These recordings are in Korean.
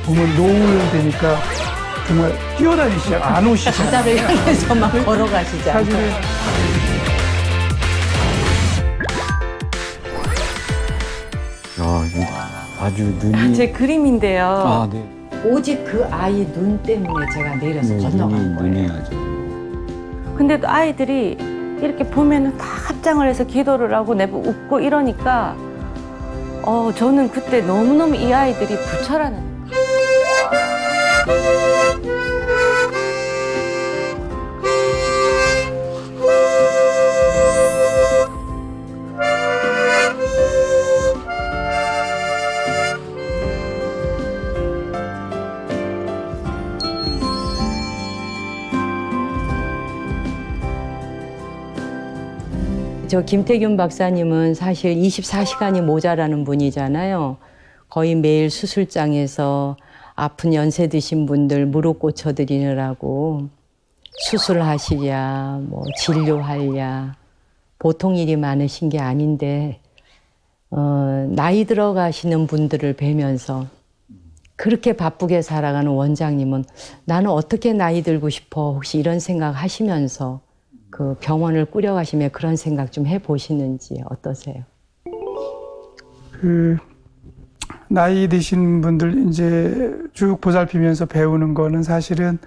보면 노을 되니까 정말 뛰어다니시잖아요. 안 오시잖아요. 바다를 향해서 막 걸어가시지 않아요? 사실은 아주 눈이. 제 그림인데요. 아, 네. 오직 그 아이 눈 때문에 제가 내려서 건너간 거예요. 눈이 아주. 근데도 아이들이 이렇게 보면은 다 합장을 해서 기도를 하고 내부 웃고 이러니까 저는 그때 너무너무 이 아이들이 부처라는 저 김태균 박사님은 사실 24시간이 모자라는 분이잖아요. 거의 매일 수술장에서 아픈 연세 드신 분들 무릎 고쳐드리느라고 수술하시랴, 뭐 진료하랴, 보통 일이 많으신 게 아닌데 나이 들어가시는 분들을 뵈면서 그렇게 바쁘게 살아가는 원장님은 나는 어떻게 나이 들고 싶어 혹시 이런 생각 하시면서 그 병원을 꾸려가시며 그런 생각 좀 해보시는지 어떠세요? 나이 드신 분들 이제 쭉 보살피면서 배우는 거는 사실은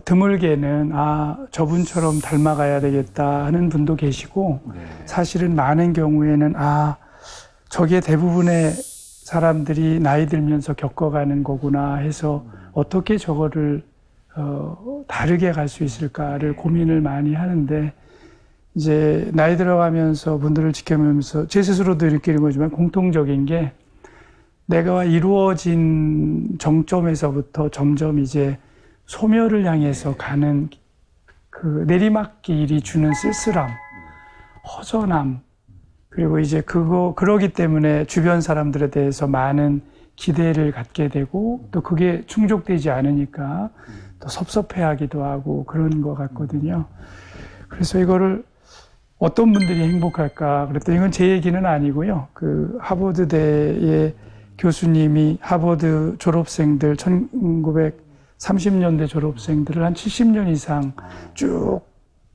드물게는 저분처럼 닮아가야 되겠다 하는 분도 계시고 사실은 많은 경우에는 저게 대부분의 사람들이 나이 들면서 겪어가는 거구나 해서 어떻게 저거를 다르게 갈 수 있을까를 고민을 많이 하는데 이제 나이 들어가면서 분들을 지켜보면서 제 스스로도 느끼는 거지만 공통적인 게 내가 이루어진 정점에서부터 점점 이제 소멸을 향해서 가는 그 내리막길이 주는 쓸쓸함, 허전함, 그리고 이제 그러기 때문에 주변 사람들에 대해서 많은 기대를 갖게 되고 또 그게 충족되지 않으니까 또 섭섭해하기도 하고 그런 것 같거든요. 그래서 이거를 어떤 분들이 행복할까 그랬더니 이건 제 얘기는 아니고요. 그 하버드대의 교수님이 하버드 졸업생들 1930년대 졸업생들을 한 70년 이상 쭉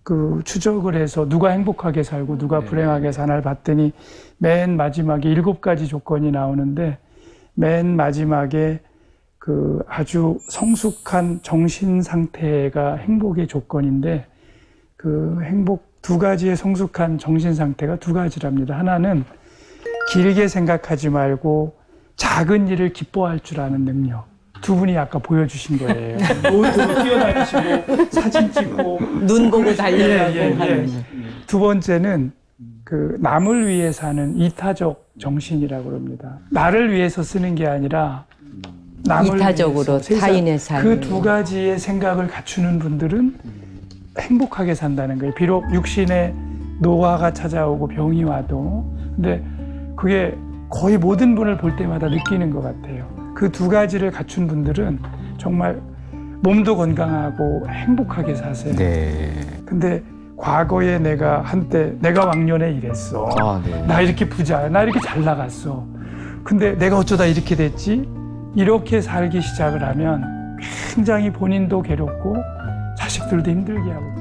그 추적을 해서 누가 행복하게 살고 누가 불행하게 사나를 봤더니 맨 마지막에 7가지 조건이 나오는데 맨 마지막에 그 아주 성숙한 정신 상태가 행복의 조건인데 그 행복 2가지의 성숙한 정신 상태가 2가지랍니다. 하나는 길게 생각하지 말고 작은 일을 기뻐할 줄 아는 능력. 두 분이 아까 보여주신 거예요. 노트로 뛰어다니시고 사진 찍고 눈 보고 달려가고 하는. 두 번째는 그 남을 위해 사는 이타적 정신이라고 그럽니다. 나를 위해서 쓰는 게 아니라 남을 이타적으로 위해서 타인의 삶. 그 2가지의 생각을 갖추는 분들은 행복하게 산다는 거예요. 비록 육신에 노화가 찾아오고 병이 와도 근데 그게 거의 모든 분을 볼 때마다 느끼는 것 같아요. 그 2가지를 갖춘 분들은 정말 몸도 건강하고 행복하게 사세요. 네. 근데 과거에 내가 한때 내가 왕년에 이랬어. 네. 나 이렇게 부자야. 나 이렇게 잘 나갔어. 근데 내가 어쩌다 이렇게 됐지? 이렇게 살기 시작을 하면 굉장히 본인도 괴롭고 자식들도 힘들게 하고.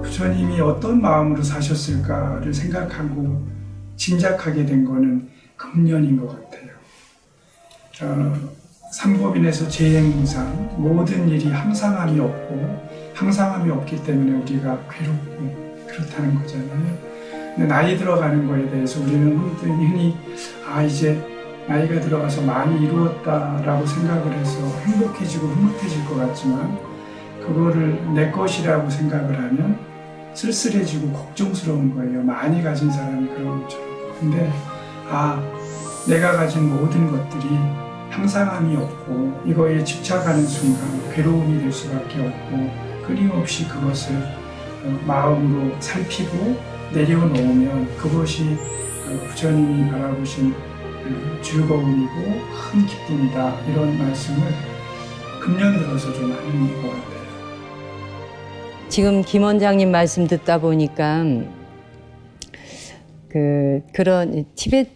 부처님이 어떤 마음으로 사셨을까를 생각하고 짐작하게 된 거는 금년인 것 같아요. 삼법인에서 제행상 모든 일이 항상함이 없고 항상함이 없기 때문에 우리가 괴롭고 그렇다는 거잖아요. 근데 나이 들어가는 거에 대해서 우리는 흔히 이제 나이가 들어가서 많이 이루었다라고 생각을 해서 행복해지고 흐뭇해질 것 같지만 그거를 내 것이라고 생각을 하면 쓸쓸해지고 걱정스러운 거예요. 많이 가진 사람이 그런 것처럼. 근데 내가 가진 모든 것들이 항상함이 없고 이거에 집착하는 순간 괴로움이 될 수밖에 없고 끊임없이 그것을 마음으로 살피고 내려놓으면 그것이 부처님이 바라보신 즐거움이고 큰 기쁨이다 이런 말씀을 금년 들어서 좀 하는 것 같아요. 지금 김 원장님 말씀 듣다 보니까 그런 티베트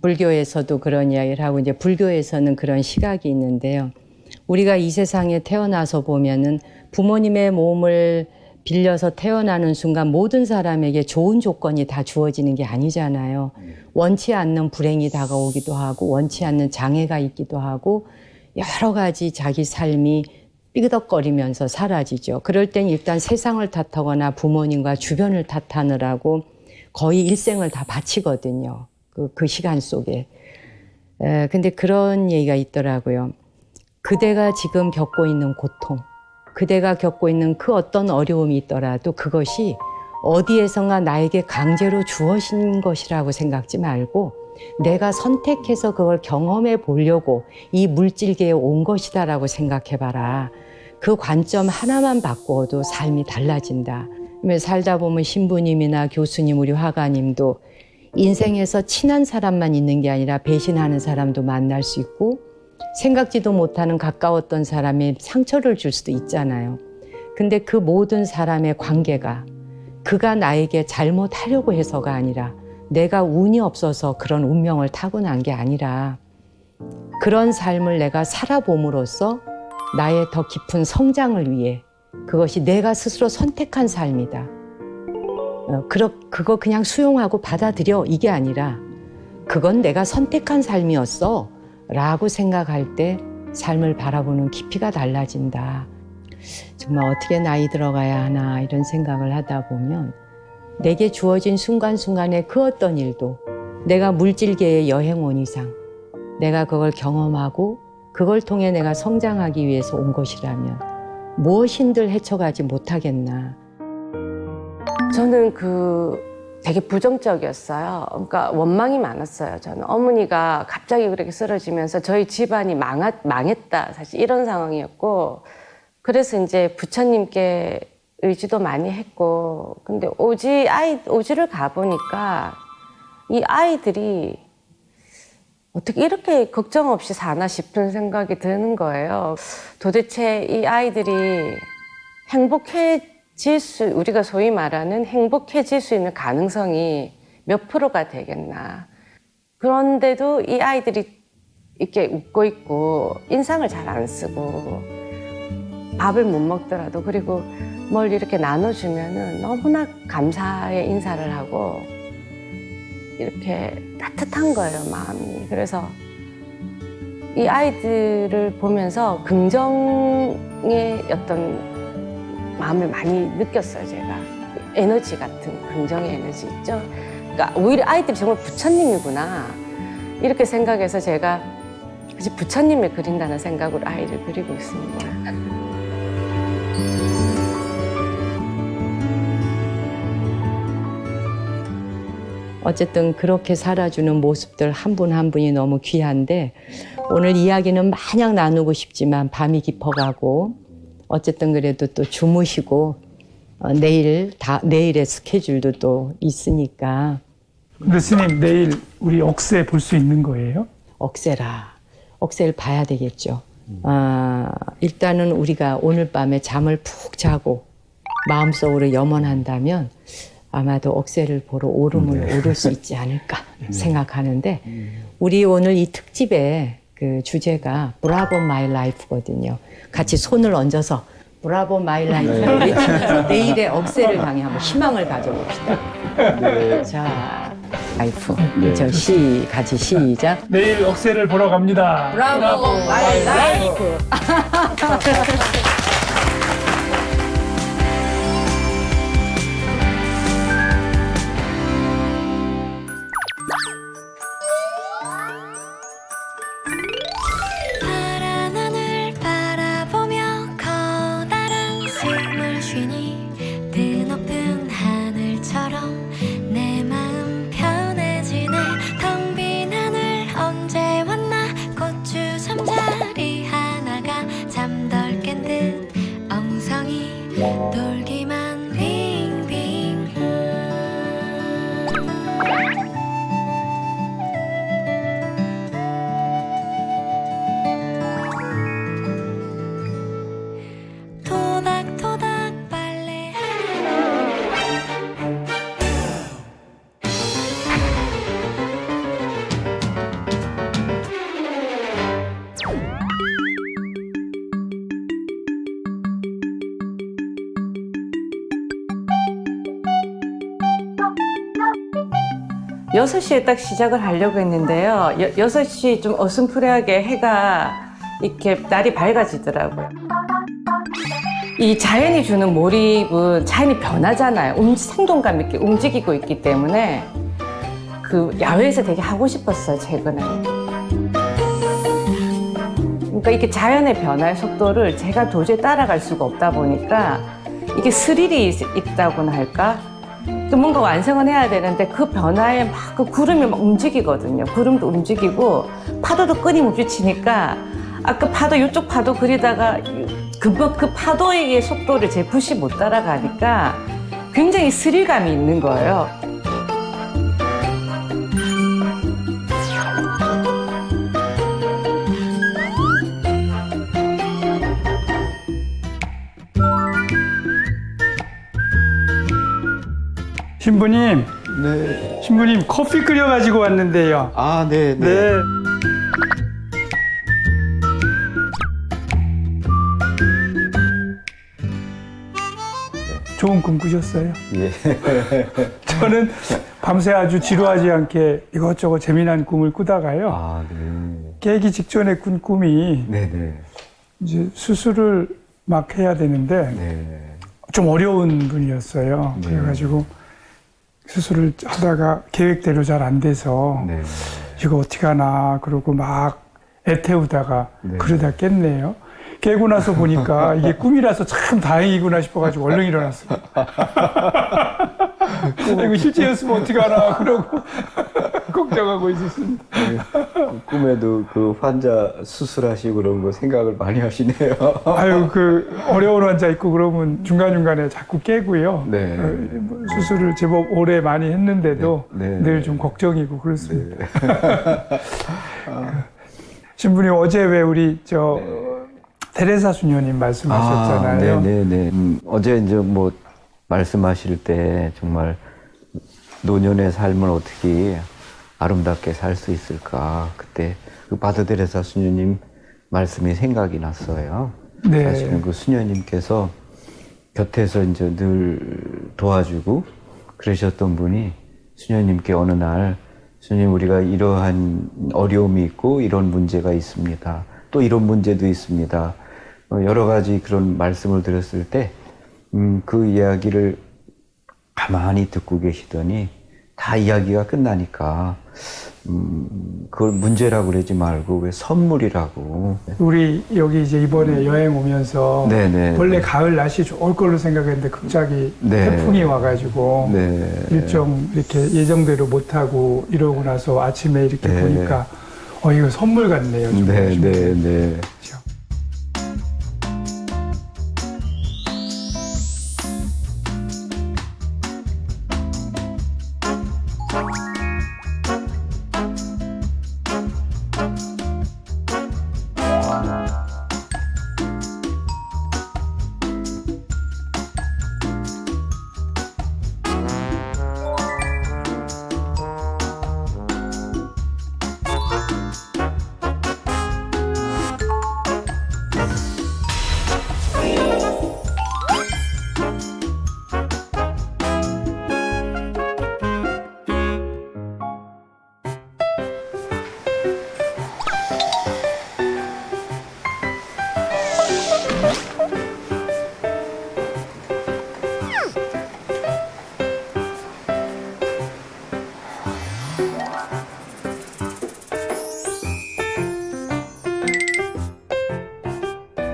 불교에서도 그런 이야기를 하고 이제 불교에서는 그런 시각이 있는데요. 우리가 이 세상에 태어나서 보면은 부모님의 몸을 빌려서 태어나는 순간 모든 사람에게 좋은 조건이 다 주어지는 게 아니잖아요. 원치 않는 불행이 다가오기도 하고 원치 않는 장애가 있기도 하고 여러 가지 자기 삶이 삐그덕거리면서 사라지죠. 그럴 땐 일단 세상을 탓하거나 부모님과 주변을 탓하느라고 거의 일생을 다 바치거든요. 그 시간 속에. 근데 그런 얘기가 있더라고요. 그대가 지금 겪고 있는 고통, 그대가 겪고 있는 그 어떤 어려움이 있더라도 그것이 어디에선가 나에게 강제로 주어진 것이라고 생각지 말고 내가 선택해서 그걸 경험해 보려고 이 물질계에 온 것이다라고 생각해봐라. 그 관점 하나만 바꿔도 삶이 달라진다. 살다 보면 신부님이나 교수님, 우리 화가님도 인생에서 친한 사람만 있는 게 아니라 배신하는 사람도 만날 수 있고 생각지도 못하는 가까웠던 사람이 상처를 줄 수도 있잖아요. 근데 그 모든 사람의 관계가 그가 나에게 잘못하려고 해서가 아니라 내가 운이 없어서 그런 운명을 타고난 게 아니라 그런 삶을 내가 살아봄으로써 나의 더 깊은 성장을 위해 그것이 내가 스스로 선택한 삶이다. 그거 그냥 수용하고 받아들여 이게 아니라 그건 내가 선택한 삶이었어 라고 생각할 때 삶을 바라보는 깊이가 달라진다. 정말 어떻게 나이 들어가야 하나 이런 생각을 하다 보면 내게 주어진 순간순간의 그 어떤 일도 내가 물질계의 여행원 이상 내가 그걸 경험하고 그걸 통해 내가 성장하기 위해서 온 것이라면 무엇인들 헤쳐가지 못하겠나. 저는 되게 부정적이었어요. 그러니까 원망이 많았어요. 저는 어머니가 갑자기 그렇게 쓰러지면서 저희 집안이 망했다. 사실 이런 상황이었고, 그래서 이제 부처님께 의지도 많이 했고, 근데 오지를 가보니까 이 아이들이 어떻게 이렇게 걱정 없이 사나 싶은 생각이 드는 거예요. 도대체 이 아이들이 우리가 소위 말하는 행복해질 수 있는 가능성이 몇 프로가 되겠나. 그런데도 이 아이들이 이렇게 웃고 있고 인상을 잘 안 쓰고 밥을 못 먹더라도 그리고 뭘 이렇게 나눠주면은 너무나 감사의 인사를 하고 이렇게 따뜻한 거예요, 마음이. 그래서 이 아이들을 보면서 긍정의 어떤 마음을 많이 느꼈어요, 제가. 에너지 같은 긍정의 에너지 있죠. 그러니까 오히려 아이들이 정말 부처님이구나 이렇게 생각해서 제가 부처님을 그린다는 생각으로 아이를 그리고 있습니다. 어쨌든 그렇게 살아주는 모습들 한 분 한 분이 너무 귀한데 오늘 이야기는 마냥 나누고 싶지만 밤이 깊어가고 어쨌든 그래도 또 주무시고 내일의 스케줄도 또 있으니까. 근데 스님 내일 우리 억새 볼 수 있는 거예요? 억새를 봐야 되겠죠. 일단은 우리가 오늘 밤에 잠을 푹 자고 마음속으로 염원한다면 아마도 억새를 보러 오름을 오를 수 있지 않을까 생각하는데 우리 오늘 이 특집의 그 주제가 브라보 마이 라이프거든요. 같이 손을 얹어서 브라보 마이 라이프를 외치면서 내일의 억새를 향해 한번 희망을 가져봅시다. 네. 자, 라이프. 네. 같이 시작. 내일 억새를 보러 갑니다. 브라보 마이 라이프. 파란 하늘 바라보며 커다란 숨을 쉬니 드높은 하늘처럼 내 마음 편해지네. 텅 빈 하늘 언제 왔나. 고추 잠자리 하나가 잠덜 깬 듯 6시에 딱 시작을 하려고 했는데요. 6시 좀 어슴푸레하게 해가 이렇게 날이 밝아지더라고요. 이 자연이 주는 몰입은 자연이 변하잖아요. 생동감 있게 움직이고 있기 때문에 그 야외에서 되게 하고 싶었어요, 최근에. 그러니까 이게 자연의 변화의 속도를 제가 도저히 따라갈 수가 없다 보니까 이게 스릴이 있다고나 할까? 또 뭔가 완성은 해야 되는데 그 변화에 막 그 구름이 막 움직이거든요. 구름도 움직이고 파도도 끊임없이 치니까 아까 파도 이쪽 파도 그리다가 그 파도의 속도를 제 붓이 못 따라가니까 굉장히 스릴감이 있는 거예요. 신부님, 네. 신부님 커피 끓여 가지고 왔는데요. 아, 네, 네. 네. 좋은 꿈 꾸셨어요? 예. 저는 밤새 아주 지루하지 않게 이것저것 재미난 꿈을 꾸다가요. 아, 네. 깨기 직전에 꾼 꿈이 네, 네. 이제 수술을 막 해야 되는데 네. 좀 어려운 분이었어요. 네. 그래가지고 수술을 하다가 계획대로 잘 안 돼서 네. 이거 어떻게 하나 그러고 막 애태우다가 네. 그러다 깼네요. 깨고 나서 보니까 이게 꿈이라서 참 다행이구나 싶어가지고 얼른 일어났어요. 이거 실제였으면 어떻게 하나 그러고 걱정하고 있었습니다. 네. 꿈에도 그 환자 수술하시고 그런 거 생각을 많이 하시네요. 아유, 그 어려운 환자 있고 그러면 중간중간에 자꾸 깨고요. 네. 뭐 수술을 제법 오래 많이 했는데도 네. 네. 늘 좀 걱정이고 그렇습니다. 네. 신부님 어제 왜 우리 테레사 수녀님 말씀하셨잖아요. 아, 네, 네, 네. 어제 이제 뭐 말씀하실 때 정말 노년의 삶을 어떻게 아름답게 살 수 있을까. 그때 그 바드 테레사 수녀님 말씀이 생각이 났어요. 네. 사실은 그 수녀님께서 곁에서 이제 늘 도와주고 그러셨던 분이 수녀님께 어느 날 수녀님 우리가 이러한 어려움이 있고 이런 문제가 있습니다. 또 이런 문제도 있습니다. 여러 가지 그런 말씀을 드렸을 때 그 이야기를 가만히 듣고 계시더니 다 이야기가 끝나니까 그걸 문제라고 그러지 말고 왜 선물이라고. 우리 여기 이제 이번에 여행 오면서 네네. 원래 가을 날씨 좋을 걸로 생각했는데 갑자기 네. 태풍이 와가지고 네. 일정 이렇게 예정대로 못하고 이러고 나서 아침에 이렇게 네. 보니까 이거 선물 같네요. 네, 네, 네. 그렇죠.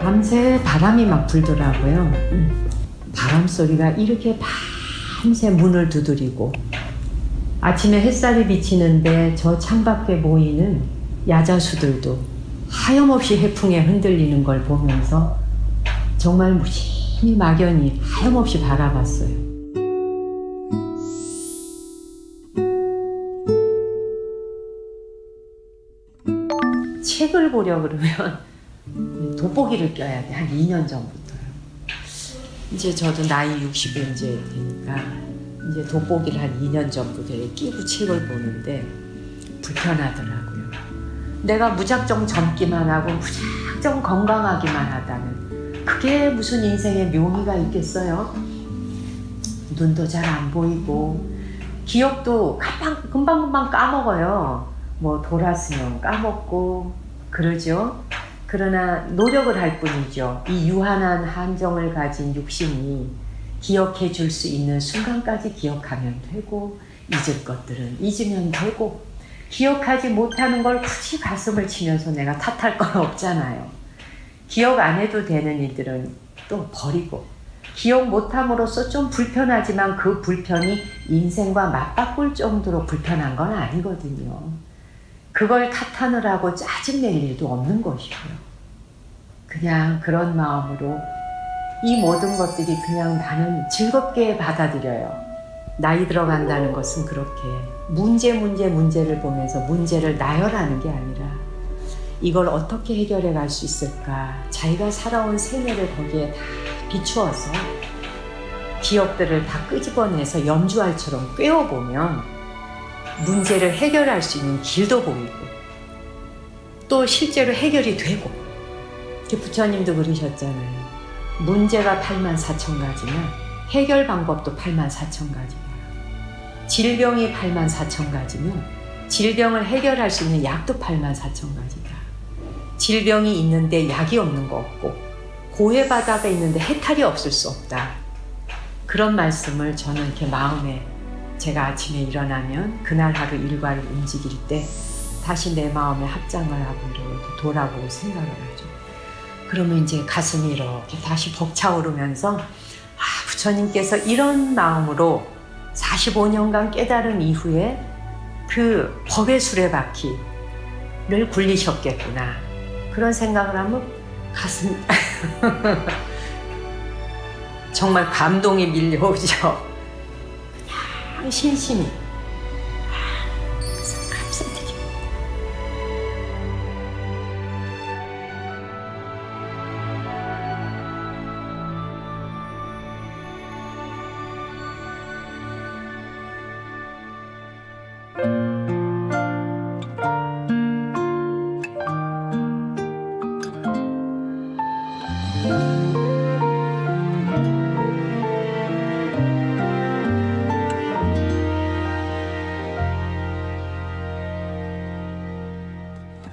밤새 바람이 막 불더라고요. 바람 소리가 이렇게 밤새 문을 두드리고 아침에 햇살이 비치는데 저 창밖에 보이는 야자수들도 하염없이 해풍에 흔들리는 걸 보면서 정말 무심히 막연히 하염없이 바라봤어요. 책을 보려 그러면 돋보기를 껴야 돼. 한 2년 전부터요. 이제 저도 나이 60이 이제 되니까 이제 돋보기를 한 2년 전부터 끼고 책을 보는데 불편하더라고요. 내가 무작정 젊기만 하고 무작정 건강하기만 하다는 그게 무슨 인생의 묘미가 있겠어요? 눈도 잘 안 보이고 기억도 금방금방 까먹어요. 뭐 돌았으면 까먹고 그러죠. 그러나 노력을 할 뿐이죠. 이 유한한 한정을 가진 육신이 기억해 줄 수 있는 순간까지 기억하면 되고, 잊을 것들은 잊으면 되고, 기억하지 못하는 걸 굳이 가슴을 치면서 내가 탓할 건 없잖아요. 기억 안 해도 되는 일들은 또 버리고, 기억 못함으로써 좀 불편하지만 그 불편이 인생과 맞바꿀 정도로 불편한 건 아니거든요. 그걸 탓하느라고 짜증낼 일도 없는 것이고요. 그냥 그런 마음으로 이 모든 것들이 그냥 나는 즐겁게 받아들여요. 나이 들어간다는 것은 그렇게 문제를 보면서 문제를 나열하는 게 아니라 이걸 어떻게 해결해 갈 수 있을까, 자기가 살아온 생애를 거기에 다 비추어서 기억들을 다 끄집어내서 염주알처럼 꿰어보면 문제를 해결할 수 있는 길도 보이고 또 실제로 해결이 되고, 부처님도 그러셨잖아요. 문제가 84,000가지면 해결 방법도 84,000가지다. 질병이 84,000가지면 질병을 해결할 수 있는 약도 84,000가지다. 질병이 있는데 약이 없는 거 없고, 고해바다가 있는데 해탈이 없을 수 없다. 그런 말씀을 저는 이렇게 마음에, 제가 아침에 일어나면 그날 하루 일과를 움직일 때 다시 내 마음에 합장을 하고 이렇게 돌아보고 생각을 하죠. 그러면 이제 가슴이 이렇게 다시 벅차오르면서, 부처님께서 이런 마음으로 45년간 깨달은 이후에 그 법의 수레바퀴를 굴리셨겠구나. 그런 생각을 하면 가슴 정말 감동이 밀려오죠. 그냥 신심이 감사드립니다.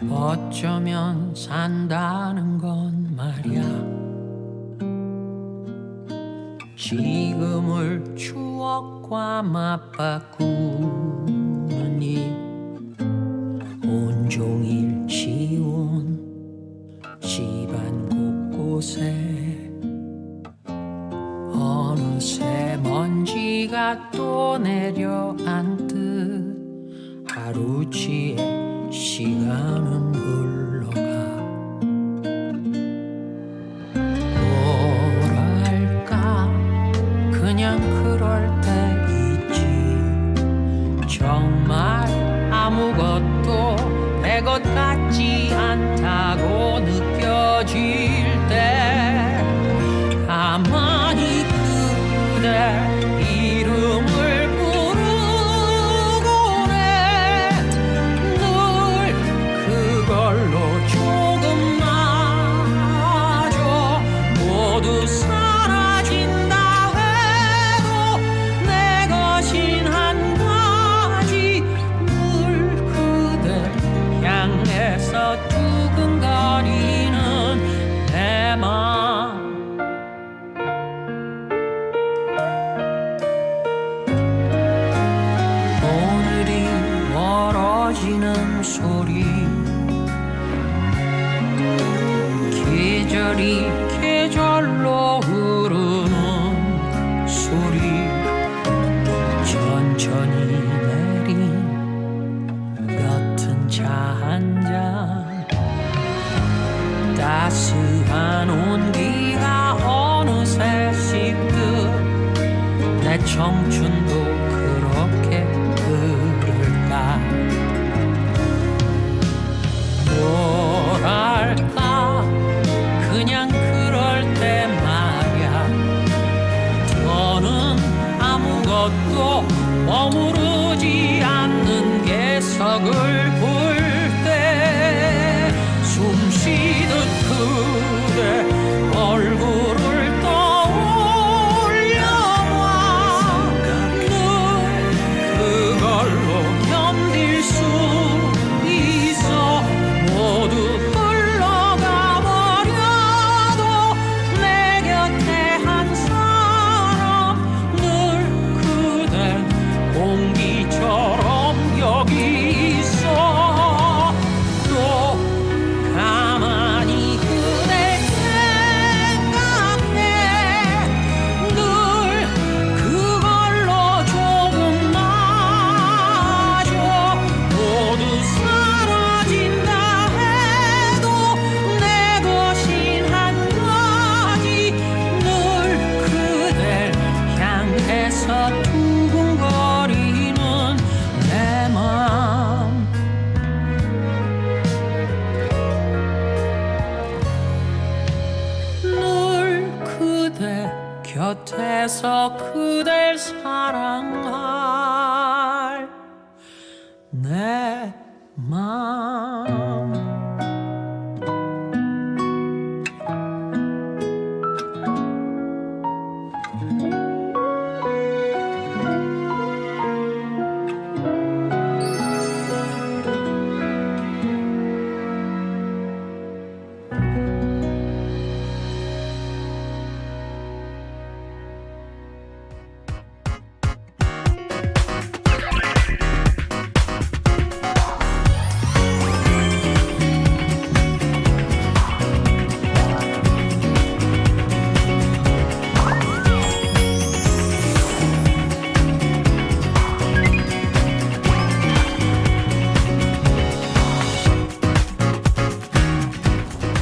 어쩌면 산다는 건 말이야, 지금을 추억과 맞바꾸는 일, 온종일 지운 집안 곳곳에 어느새 먼지가 또 내려앉듯 하루치에 시간은 흘러가. 뭐랄까 그냥 그럴 때 있지. 정말 아무것도 내 것 같지 않다고 느껴질 때 가만히 그대 이름을 걸로 조금마저 모두 사라진다 해도 내 것인 한 가지, 늘 그대 향해서 두근거리는 내 맘. 오늘이 멀어지는 소리, 계절이 계절로 흐르는 소리, 천천히 내린 옅은 차 한 잔, 따스한 온기가 어느새 식듯 내 청춘도 그렇게 흐를까. 뭐랄까 그냥 그럴 때 말야, 더는 아무것도 머무르지 않는 게 서글플 때 숨쉬듯 그대 얼굴을 떠올려봐. 늘 곁에서 그댈 사랑할 내 마음.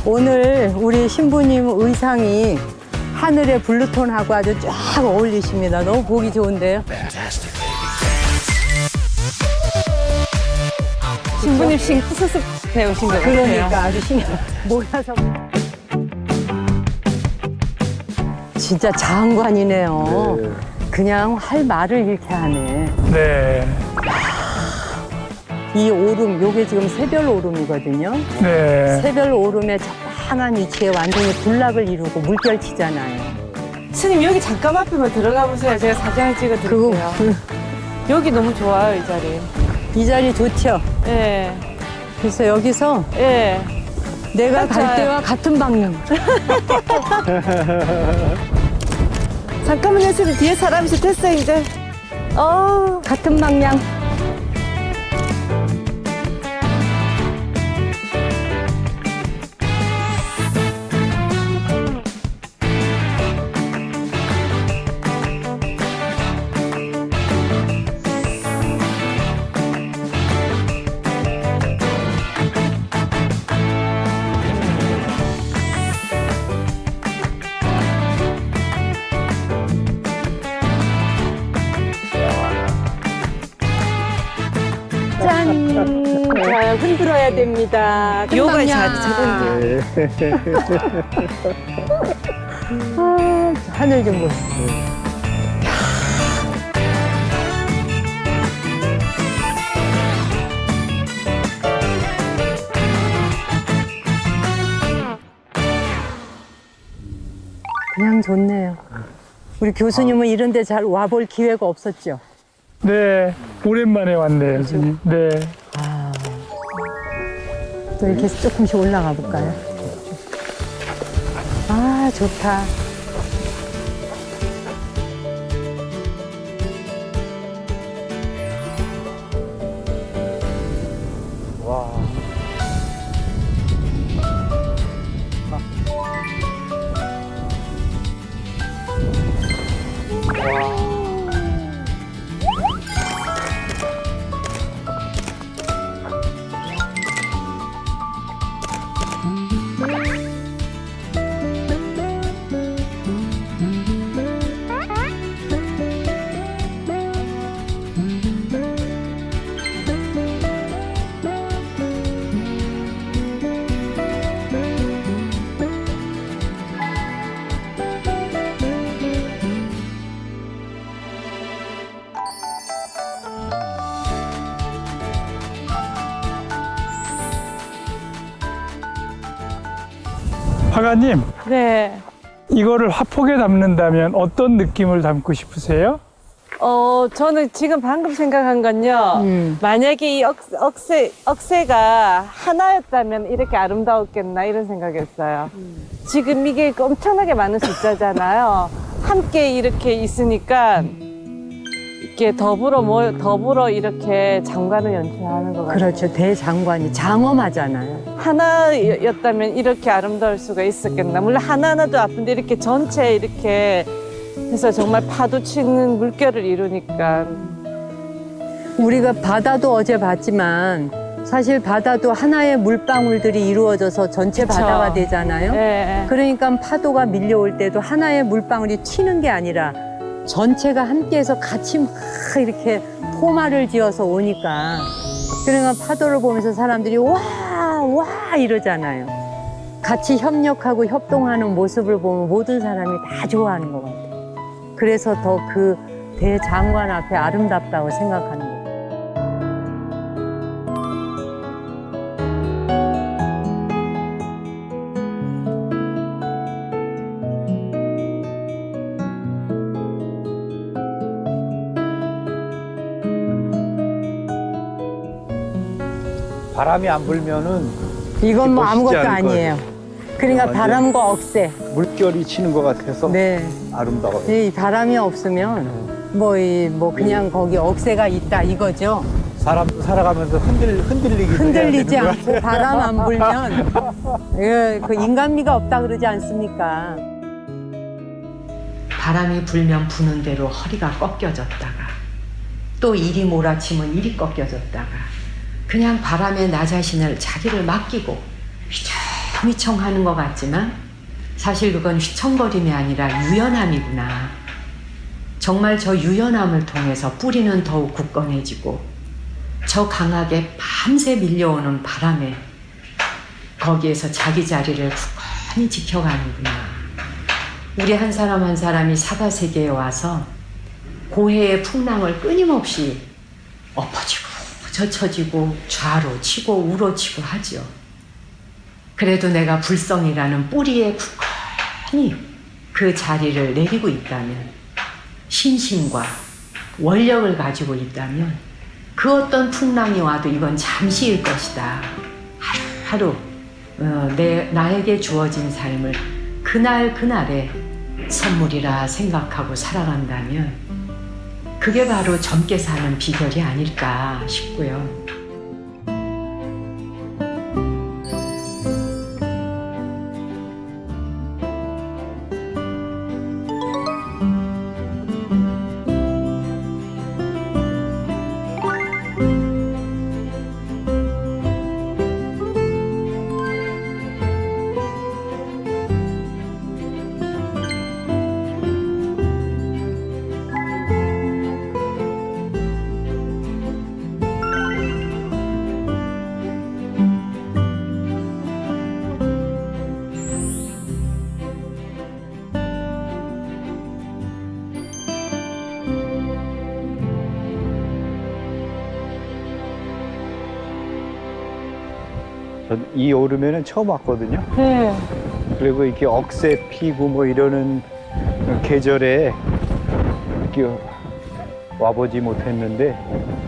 오늘 우리 신부님 의상이 하늘의 블루톤하고 아주 쫙 어울리십니다. 너무 보기 좋은데요. 신부님 싱크스스 배우신 것 같아요. 그러니까 아주 신기해. 몰라서. 진짜 장관이네요. 그냥 할 말을 잃게 하네. 네. 이 오름, 요게 지금 새별 오름이거든요. 네. 새별 오름의 적당한 위치에 완전히 군락을 이루고 물결치잖아요. 스님 여기 잠깐 앞에만 들어가 보세요. 제가 사진을 찍어 드릴게요. 여기 너무 좋아요, 이 자리. 이 자리 좋죠? 예. 그래서 여기서 예. 내가 갈 좋아요. 때와 같은 방향. 잠깐만요, 스님. 뒤에 사람 있어. 됐어요, 이제. 같은 방향. 짠! 자, 흔들어야 됩니다. 요가 자, 자주 아, 하늘 좀 보세요. 그냥 좋네요. 우리 교수님은 이런 데 잘 와볼 기회가 없었죠? 네. 오랜만에 왔네요, 스님. 네. 또 이렇게 조금씩 올라가 볼까요? 아, 좋다. 화가님, 네. 이거를 화폭에 담는다면 어떤 느낌을 담고 싶으세요? 저는 지금 방금 생각한 건요. 만약에 이 억새가 하나였다면 이렇게 아름다웠겠나 이런 생각이었어요. 지금 이게 엄청나게 많은 숫자잖아요. 함께 이렇게 있으니까 이렇게 더불어 이렇게 장관을 연출하는 것 같아요. 그렇죠. 대장관이 장엄하잖아요. 하나였다면 이렇게 아름다울 수가 있었겠나. 물론 하나하나도 아픈데 이렇게 전체 이렇게 해서 정말 파도 치는 물결을 이루니까. 우리가 바다도 어제 봤지만 사실 바다도 하나의 물방울들이 이루어져서 전체 그쵸. 바다가 되잖아요. 네. 그러니까 파도가 밀려올 때도 하나의 물방울이 튀는 게 아니라 전체가 함께해서 같이 막 이렇게 포마를 지어서 오니까 그러니까 파도를 보면서 사람들이 와 이러잖아요. 같이 협력하고 협동하는 모습을 보면 모든 사람이 다 좋아하는 것 같아요. 그래서 더 그 대장관 앞에 아름답다고 생각하는 거예요. 바람이 안 불면은 이건 뭐 멋있지 아무것도 않을 아니에요. 그러니까 완전- 바람과 억새. 물결이 치는 것 같아서 네. 아름다워요. 이 바람이 없으면 뭐 그냥 거기 억새가 있다 이거죠. 사람도 살아가면서 흔들리기도 흔들리지 해야 되는 것 않고 바람 안 불면 예, 그 인간미가 없다 그러지 않습니까? 바람이 불면 부는 대로 허리가 꺾여졌다가 또 이리 몰아치면 이리 꺾여졌다가 그냥 바람에 나 자신을 자기를 맡기고 휘청휘청 하는 것 같지만 사실 그건 휘청거림이 아니라 유연함이구나. 정말 저 유연함을 통해서 뿌리는 더욱 굳건해지고 저 강하게 밤새 밀려오는 바람에 거기에서 자기 자리를 굳건히 지켜가는구나. 우리 한 사람 한 사람이 사바세계에 와서 고해의 풍랑을 끊임없이 엎어지고 젖혀지고 좌로 치고 우로 치고 하죠. 그래도 내가 불성이라는 뿌리에 굳건히 그 자리를 내리고 있다면, 신심과 원력을 가지고 있다면 그 어떤 풍랑이 와도 이건 잠시일 것이다. 하루하루 나에게 주어진 삶을 그날 그날의 선물이라 생각하고 살아간다면 그게 바로 젊게 사는 비결이 아닐까 싶고요. 이 오름에는 처음 왔거든요. 네. 그리고 이렇게 억새 피고 뭐 이러는 계절에 이렇게 와보지 못했는데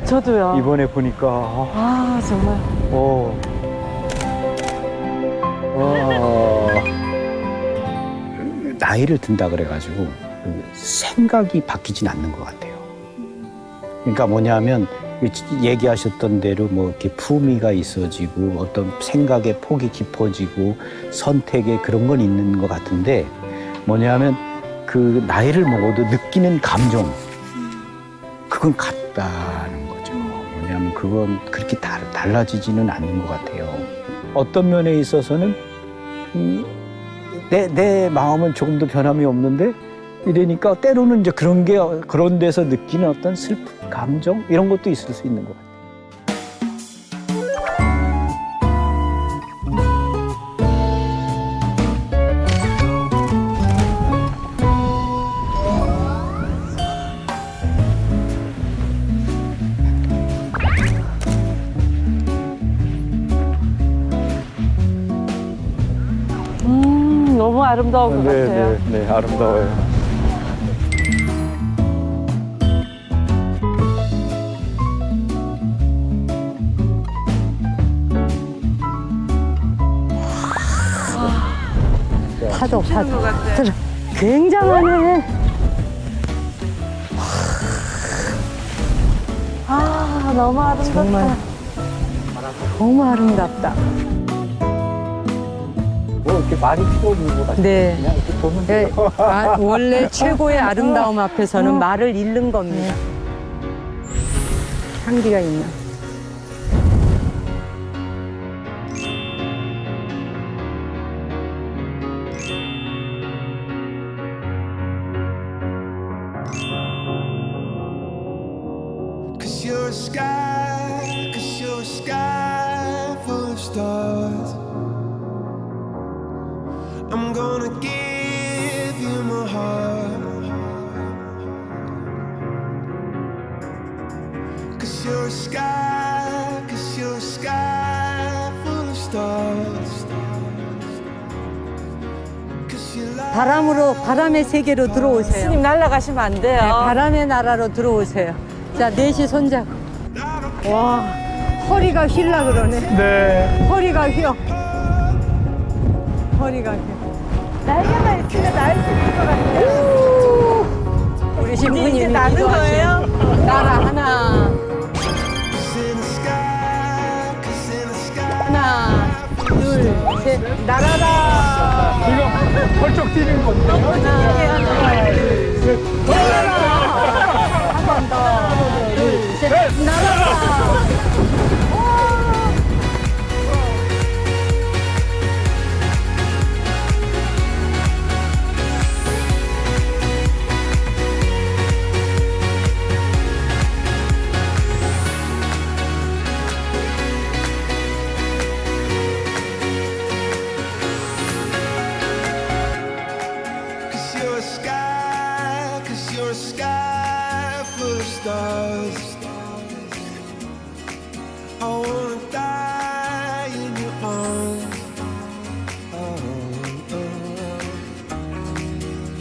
저도요. 이번에 보니까 아, 정말. 나이를 든다 그래가지고 생각이 바뀌진 않는 것 같아요. 그러니까 뭐냐면 얘기하셨던 대로 뭐 이렇게 품위가 있어지고 어떤 생각의 폭이 깊어지고 선택에 그런 건 있는 것 같은데 뭐냐면 그 나이를 먹어도 느끼는 감정 그건 같다는 거죠. 뭐냐면 그건 그렇게 달라지지는 않는 것 같아요. 어떤 면에 있어서는 내 마음은 조금 더 변함이 없는데 이러니까 때로는 이제 그런 데서 느끼는 어떤 슬픔, 감정 이런 것도 있을 수 있는 것 같아요. 너무 아름다운 것 같아요. 네, 아름다워요. 파도. 굉장하네. 아, 너무 아름답다. 정말 너무 아름답다. 뭐 이렇게 말이 필요 없는 것 같아요. 네. 그냥 이렇게 보면 네, 돼요. 원래 최고의 아름다움 앞에서는 말을 잃는 겁니다. 향기가 있나? Cause you're a sky full of stars. I'm gonna give you my heart. 바람으로, 바람의 세계로 들어오세요. 스님 날아가시면 안 돼요. 네, 바람의 나라로 들어오세요. 자, 넷이 손잡고. 와, 허리가 휠라 그러네. 네. 허리가 휘어. 허리가 휘어. 날개만 있으면 날 수 있을 것 같아요. 우리 신부님이 이제 나는 거예요? 나라 하나, Cause in the sky, cause in the sky. 하나, 둘, 셋, 날아라. 이거 펄쩍 뛰는 건데. 하나, 둘, 셋, 날아라. 한 번 더, 하나, 둘, 셋, 날아라. Cause you're a sky full of stars. I wanna die in your arms.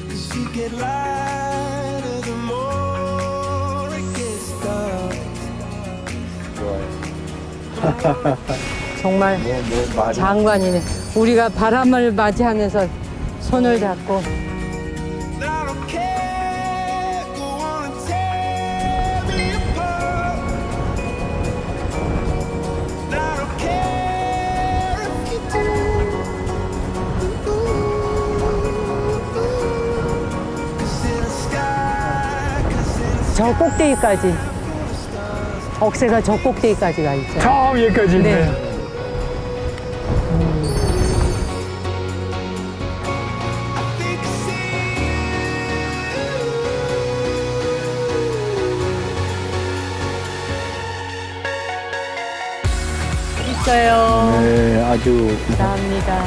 Cause you get lighter the more it gets dark. 정말 장관이네. 우리가 바람을 맞이하면서 손을 잡고 I don't care, go on and tear me apart. I don't care if you do. Cause in the sky, cause in the 저 꼭대기까지. 억새가 저 꼭대기까지 가 있죠. 저 위에까지 있네. 네. think I see 있어요. 네, 아주 감사합니다.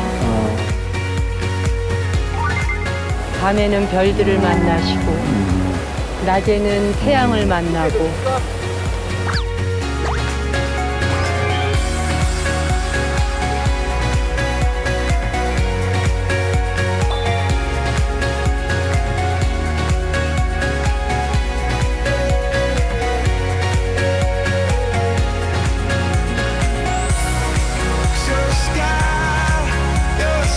밤에는 별들을 만나시고 낮에는 태양을 만나고 you're a sky full of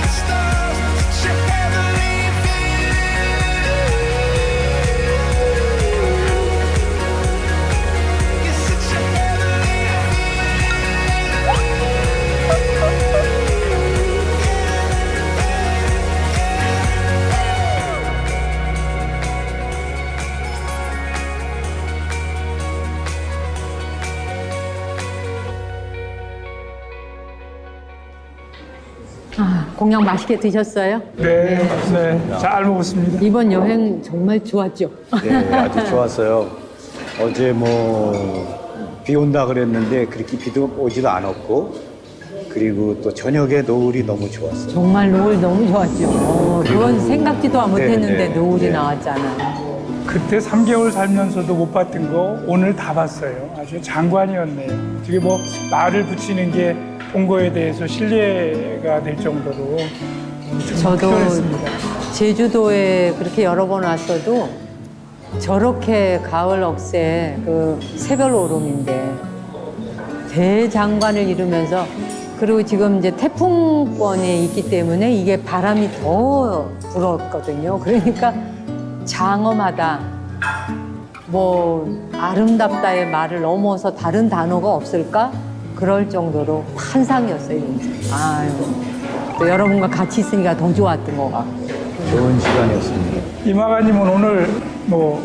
stars. Such a heavenly feeling. It's such a heavenly 공양 맛있게 드셨어요? 네, 네. 잘 먹었습니다. 이번 여행 정말 좋았죠? 네, 아주 좋았어요. 어제 뭐 비 온다 그랬는데 그렇게 비도 오지도 않았고, 그리고 또 저녁에 노을이 너무 좋았어요. 정말 노을 너무 좋았죠. 그건 생각지도 못했는데 네, 노을이 네. 나왔잖아요. 그때 3개월 살면서도 못 봤던 거 오늘 다 봤어요. 아주 장관이었네요. 어떻게 뭐 말을 붙이는 게 본 거에 대해서 신뢰가 될 정도로 정말 저도 특별했습니다. 제주도에 그렇게 여러 번 왔어도 저렇게 가을 억새 그 새별 오름인데 대장관을 이루면서, 그리고 지금 이제 태풍권에 있기 때문에 이게 바람이 더 불었거든요. 그러니까 장엄하다, 뭐 아름답다의 말을 넘어서 다른 단어가 없을까? 그럴 정도로 환상이었어요, 진짜. 아유, 또 여러분과 같이 있으니까 더 좋았던 것 같고. 좋은 시간이었습니다. 이마가님은 오늘 뭐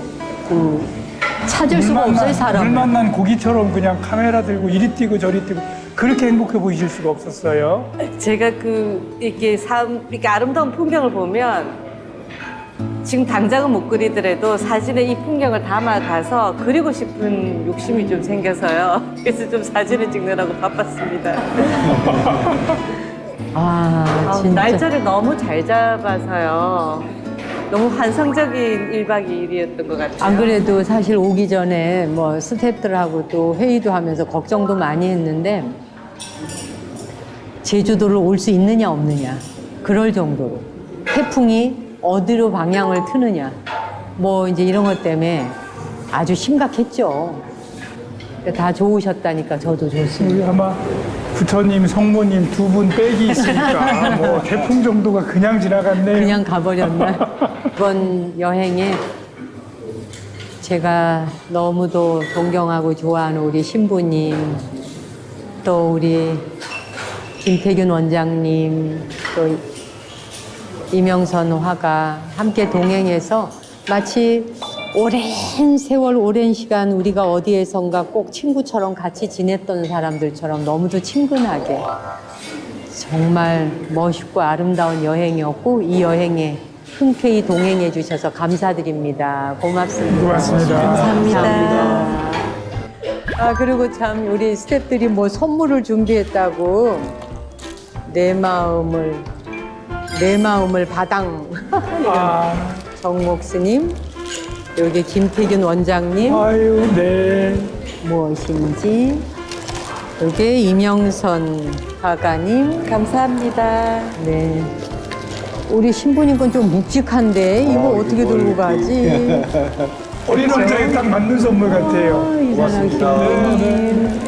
찾을 수가 없어요, 사람을. 물 만난 고기처럼 그냥 카메라 들고 이리 뛰고 저리 뛰고 그렇게 행복해 보이실 수가 없었어요. 제가 이렇게 아름다운 풍경을 보면 지금 당장은 못 그리더라도 사진에 이 풍경을 담아가서 그리고 싶은 욕심이 좀 생겨서요. 그래서 좀 사진을 찍느라고 바빴습니다. 진짜. 날짜를 너무 잘 잡아서요. 너무 환상적인 1박 2일이었던 것 같아요. 안 그래도 사실 오기 전에 뭐 스태프들하고 또 회의도 하면서 걱정도 많이 했는데 제주도를 올 수 있느냐 없느냐. 그럴 정도로 태풍이 어디로 방향을 트느냐 뭐 이제 이런 것 때문에 아주 심각했죠. 다 좋으셨다니까 저도 좋습니다. 우리 아마 부처님, 성모님 두 분 빽이 있으니까 뭐 태풍 정도가 그냥 지나갔네요. 그냥 가버렸나? 이번 여행에 제가 너무도 존경하고 좋아하는 우리 신부님, 또 우리 김태균 원장님, 또 이명선 화가 함께 동행해서 마치 오랜 세월, 오랜 시간 우리가 어디에선가 꼭 친구처럼 같이 지냈던 사람들처럼 너무도 친근하게 정말 멋있고 아름다운 여행이었고 이 여행에 흔쾌히 동행해 주셔서 감사드립니다. 고맙습니다. 고맙습니다. 감사합니다. 아 그리고 참 우리 스태프들이 뭐 선물을 준비했다고 내 마음을 바당 아, 정목 스님 여기 김태균 원장님 아유, 네. 무엇인지 여기 이명선 화가님 감사합니다. 네. 우리 신부님 건 좀 묵직한데 이거 어떻게 들고 가지? 어린 왕자에 딱 맞는 선물 같아요. 이산학 신부님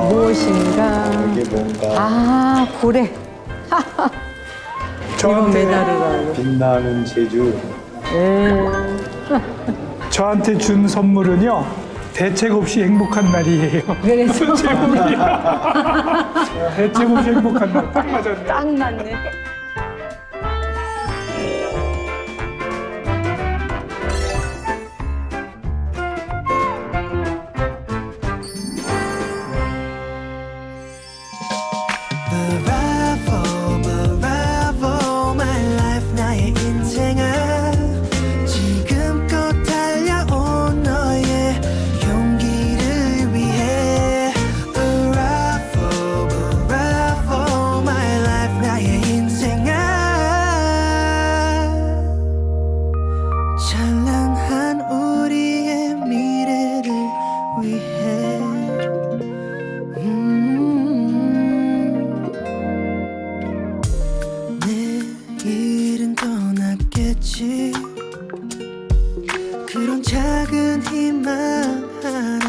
무엇인가? 이게 뭔가 아 고래. 이건 메달이라고. 빛나는 제주. 저한테 준 선물은요. 대책 없이 행복한 날이에요. 그래서 제목이야. 대책 없이 행복한 날 딱 맞았네. 딱 맞네. Bravo, my life 나의 인생아 지금껏 달려온 너의 용기를 위해 Bravo, my life 나의 인생아 찬란한 우리의 미래를 위해 내일은 떠났겠지 그런 작은 희망 하나